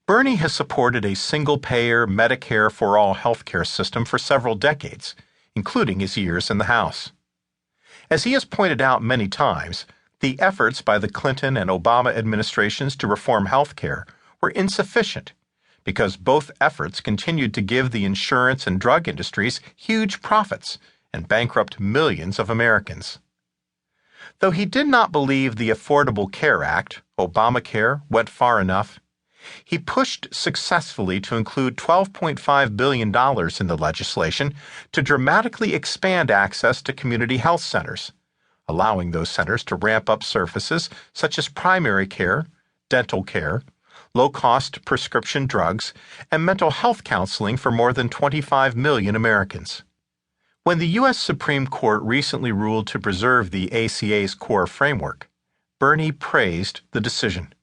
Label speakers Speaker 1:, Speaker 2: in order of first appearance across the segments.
Speaker 1: Bernie has supported a single-payer Medicare for all healthcare system for several decades, including his years in the House. As he has pointed out many times, the efforts by the Clinton and Obama administrations to reform healthcare were insufficient because both efforts continued to give the insurance and drug industries huge profits and bankrupt millions of Americans. Though he did not believe the Affordable Care Act, Obamacare, went far enough, he pushed successfully to include $12.5 billion in the legislation to dramatically expand access to community health centers, allowing those centers to ramp up services such as primary care, dental care, low-cost prescription drugs, and mental health counseling for more than 25 million Americans. When the U.S. Supreme Court recently ruled to preserve the ACA's core framework, Bernie praised the decision.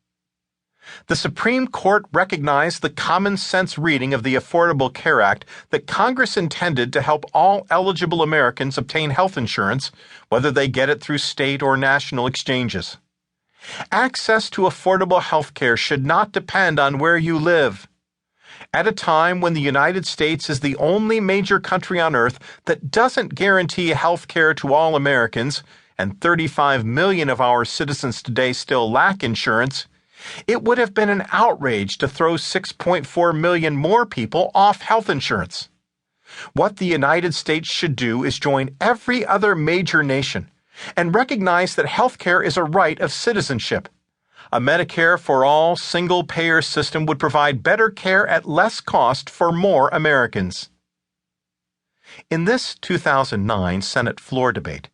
Speaker 1: The Supreme Court recognized the common-sense reading of the Affordable Care Act that Congress intended to help all eligible Americans obtain health insurance, whether they get it through state or national exchanges. Access to affordable health care should not depend on where you live. At a time when the United States is the only major country on earth that doesn't guarantee health care to all Americans, and 35 million of our citizens today still lack insurance, it would have been an outrage to throw 6.4 million more people off health insurance. What the United States should do is join every other major nation and recognize that health care is a right of citizenship. A Medicare for all single-payer system would provide better care at less cost for more Americans. In this 2009 Senate floor debate,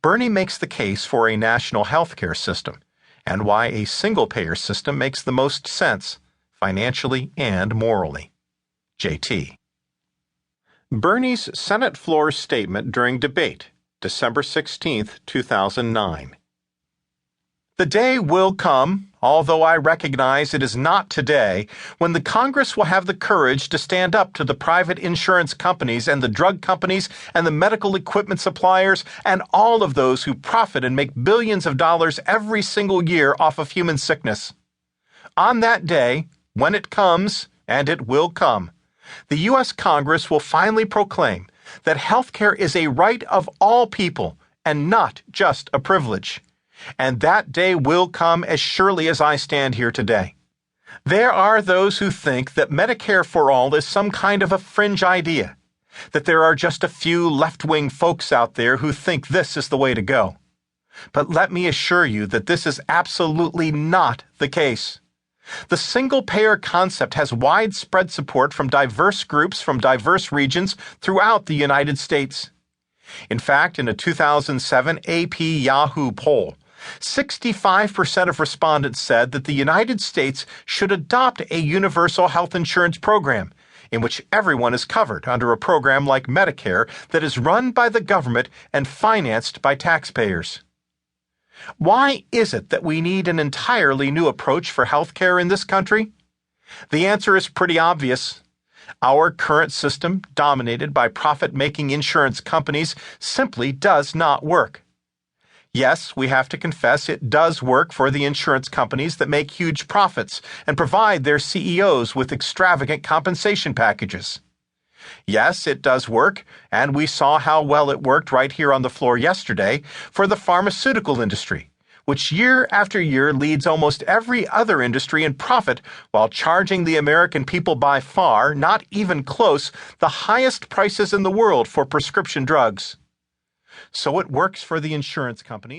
Speaker 1: Bernie makes the case for a national health care system and why a single-payer system makes the most sense, financially and morally. JT. Bernie's Senate floor statement during debate, December 16, 2009. The day will come, although I recognize it is not today, when the Congress will have the courage to stand up to the private insurance companies and the drug companies and the medical equipment suppliers and all of those who profit and make billions of dollars every single year off of human sickness. On that day, when it comes, and it will come, the U.S. Congress will finally proclaim that health care is a right of all people and not just a privilege. And that day will come as surely as I stand here today. There are those who think that Medicare for all is some kind of a fringe idea, that there are just a few left-wing folks out there who think this is the way to go. But let me assure you that this is absolutely not the case. The single-payer concept has widespread support from diverse groups from diverse regions throughout the United States. In fact, in a 2007 AP Yahoo poll, 65% of respondents said that the United States should adopt a universal health insurance program in which everyone is covered under a program like Medicare that is run by the government and financed by taxpayers. Why is it that we need an entirely new approach for health care in this country? The answer is pretty obvious. Our current system, dominated by profit-making insurance companies, simply does not work. Yes, we have to confess it does work for the insurance companies that make huge profits and provide their CEOs with extravagant compensation packages. Yes, it does work, and we saw how well it worked right here on the floor yesterday for the pharmaceutical industry, which year after year leads almost every other industry in profit while charging the American people by far, not even close, the highest prices in the world for prescription drugs. So it works for the insurance companies.